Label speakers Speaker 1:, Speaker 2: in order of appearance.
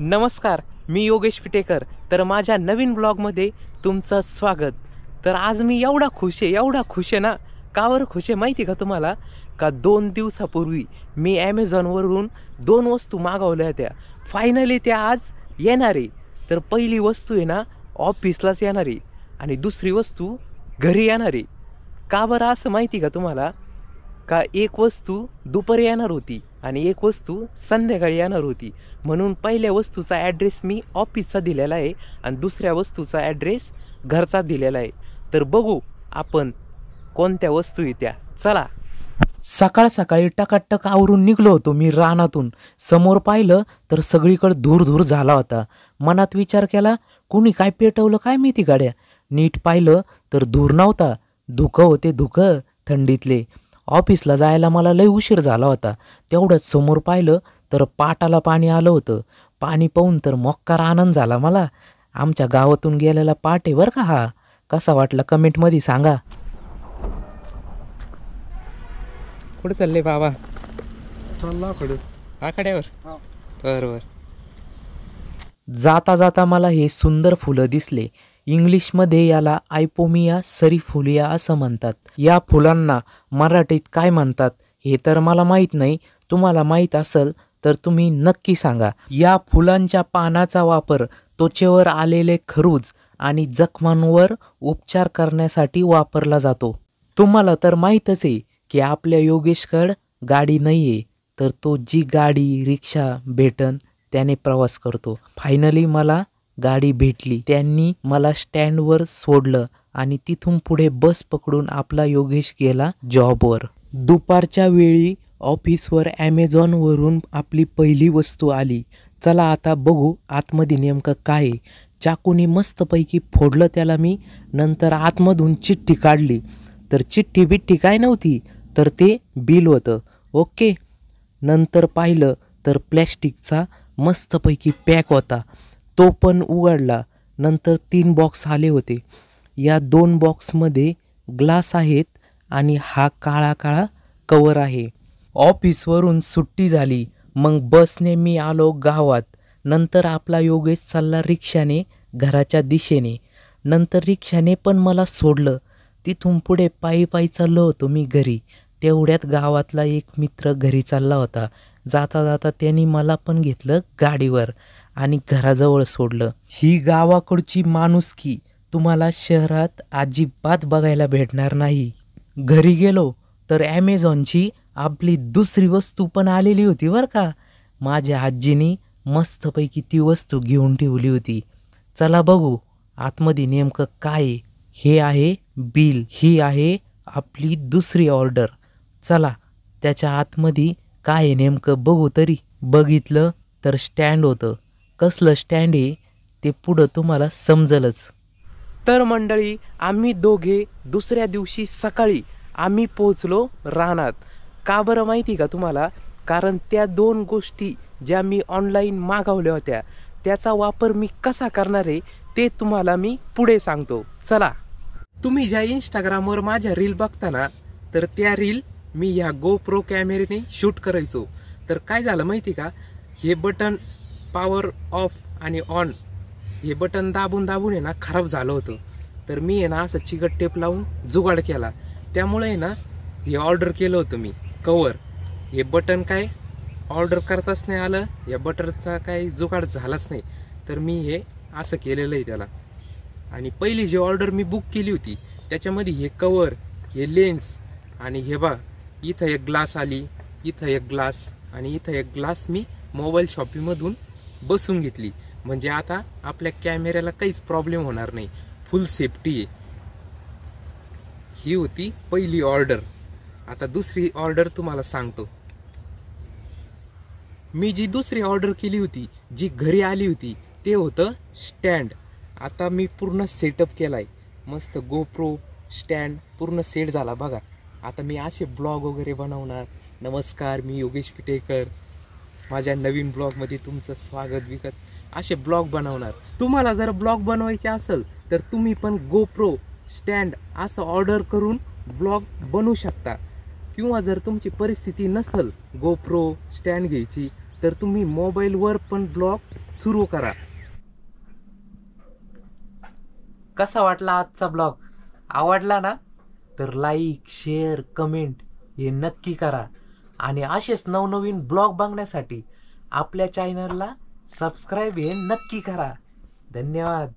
Speaker 1: नमस्कार, मी योगेश पिटेकर. तर माझ्या नवीन ब्लॉगमध्ये तुमचं स्वागत. तर आज मी एवढा खुश आहे ना. का बरं खुश आहे माहिती का तुम्हाला? का 2 दिवसापूर्वी मी ॲमेझॉनवरून 2 वस्तू मागवल्या होत्या. फायनली त्या आज येणार आहे. तर पहिली वस्तू आहे ना ऑफिसलाच येणार आहे आणि दुसरी वस्तू घरी येणार आहे. का बरं असं माहिती का तुम्हाला? का एक वस्तू दुपारी येणार होती आणि एक वस्तू संध्याकाळी येणार होती. म्हणून पहिल्या वस्तूचा ॲड्रेस मी ऑफिसचा दिलेला आहे आणि दुसऱ्या वस्तूचा ॲड्रेस घरचा दिलेला आहे. तर बघू आपण कोणत्या वस्तू आहे त्या. चला.
Speaker 2: सकाळ सकाळी टकाटक आवरून निघलो होतो मी रानातून. समोर पाहिलं तर सगळीकडे धूर धूर झाला होता. मनात विचार केला, कोणी काय पेटवलं काय माहिती गाड्या. नीट पाहिलं तर धूर नव्हता, धुकं होते, धुकं थंडीतले. ऑफिसला जायला मला लय उशीर झाला होता. तेवढंच समोर पाहिलं तर पाटाला पाणी आलं होतं. पाणी पाहून तर मोक्कार आनंद झाला मला. आमच्या गावातून गेलेला पाट आहे बरं का हा. कसा वाटला कमेंटमध्ये सांगा.
Speaker 1: कुठं चालले बाबा?
Speaker 3: चालला आकडे.
Speaker 1: आखाड्यावर. बरोबर.
Speaker 2: जाता जाता मला हे सुंदर फुलं दिसले. इंग्लिशमध्ये याला आयपोमिया सरीफुलिया असं म्हणतात. या फुलांना मराठीत काय म्हणतात हे तर मला माहीत नाही. तुम्हाला माहीत असेल तर तुम्ही नक्की सांगा. या फुलांच्या पानाचा वापर त्वचेवर आलेले खरूज आणि जखमांवर उपचार करण्यासाठी वापरला जातो. तुम्हाला तर माहीतच आहे की आपल्या योगेशकडं गाडी नाही आहे, तर तो जी गाडी रिक्षा भेटन त्याने प्रवास करतो. फायनली मला गाडी भेटली. त्यांनी मला स्टँडवर सोडलं आणि तिथून पुढे बस पकडून आपला योगेश गेला जॉबवर. दुपारच्या वेळी ऑफिसवर ॲमेझॉनवरून आपली पहिली वस्तू आली. चला आता बघू आतमध्ये नेमकं काय आहे. चाकूने मस्तपैकी फोडलं त्याला मी. नंतर आतमधून चिठ्ठी काढली तर चिठ्ठी बिठ्ठी काय नव्हती, तर ते बिल होतं. ओके. नंतर पाहिलं तर प्लॅस्टिकचा मस्तपैकी पॅक होता, तो पण उघडला. नंतर 3 बॉक्स आले होते. या 2 बॉक्समध्ये ग्लास आहेत आणि हा काळा काळा कवर आहे. ऑफिसवरून सुट्टी झाली. मग बसने मी आलो गावात. नंतर आपला योगेश चालला रिक्षाने घराच्या दिशेने. नंतर रिक्षाने पण मला सोडलं. तिथून पुढे पायी पायी चाललो होतो मी घरी. तेवढ्यात गावातला एक मित्र घरी चालला होता. जाता जाता त्यांनी मला पण घेतलं गाडीवर आणि घराजवळ सोडलं. ही गावाकडची माणुसकी तुम्हाला शहरात अजिबात बघायला भेटणार नाही. घरी गेलो तर ॲमेझॉनची आपली दुसरी वस्तू पण आलेली होती बरं का. माझ्या आजीने मस्तपैकी ती वस्तू घेऊन ठेवली होती. चला बघू आतमध्ये नेमकं काय आहे. हे आहे बिल. ही आहे आपली दुसरी ऑर्डर. चला त्याच्या आतमध्ये काय आहे नेमकं बघू तरी. बघितलं तर स्टँड होतं. कसलं स्टँड आहे ते पुढं तुम्हाला समजलंच.
Speaker 1: तर मंडळी, आम्ही दोघे दुसऱ्या दिवशी सकाळी आम्ही पोहोचलो रानात. का बरं माहिती का तुम्हाला? कारण त्या 2 गोष्टी ज्या मी ऑनलाईन मागवल्या होत्या त्याचा वापर मी कसा करणार आहे ते तुम्हाला मी पुढे सांगतो. चला. तुम्ही ज्या इंस्टाग्रामवर माझ्या रील बघता ना, तर त्या रील मी ह्या GoPro कॅमेऱ्याने शूट करायचो. तर काय झालं माहिती का? हे बटन पॉवर ऑफ आणि ऑन हे बटन दाबून दाबून आहे ना खराब झालं होतं. तर मी आहे ना असं चिकट टेप लावून जुगाड केला. त्यामुळे आहे ना हे ऑर्डर केलं होतं मी कवर. हे बटन काय ऑर्डर करताच नाही आलं. या बटनचा काही जुगाड झालाच नाही. तर मी हे असं केलेलं आहे त्याला. आणि पहिली जी ऑर्डर मी बुक केली होती त्याच्यामध्ये हे कवर, हे लेन्स आणि हे बा इथं एक ग्लास आली, इथं एक ग्लास आणि इथं एक ग्लास मी मोबाईल शॉपिंगमधून बसून घेतली. म्हणजे आता आपल्या कॅमेऱ्याला काहीच प्रॉब्लेम होणार नाही. फुल सेफ्टी आहे. ही होती पहिली ऑर्डर. आता दुसरी ऑर्डर तुम्हाला सांगतो. मी जी दुसरी ऑर्डर केली होती जी घरी आली होती ते होतं स्टँड. आता मी पूर्ण सेटअप केलाय. मस्त GoPro स्टँड पूर्ण सेट झाला बघा. आता मी असे ब्लॉग वगैरे बनवणार. नमस्कार, मी योगेश पिटेकर. माझ्या नवीन ब्लॉगमध्ये तुमचं स्वागत विकत असे ब्लॉग बनवणार. तुम्हाला जर ब्लॉग बनवायचे असेल तर तुम्ही पण GoPro स्टँड असं ऑर्डर करून ब्लॉग बनवू शकता. किंवा जर तुमची परिस्थिती नसेल GoPro स्टँड घ्यायची तर तुम्ही मोबाईलवर पण ब्लॉग सुरू करा. कसा वाटला आजचा ब्लॉग? आवडला ना? तर लाईक, शेअर, कमेंट हे नक्की करा. आणि असेच नवनवीन ब्लॉग बघण्यासाठी आपल्या चॅनलला सबस्क्राईब हे नक्की करा. धन्यवाद.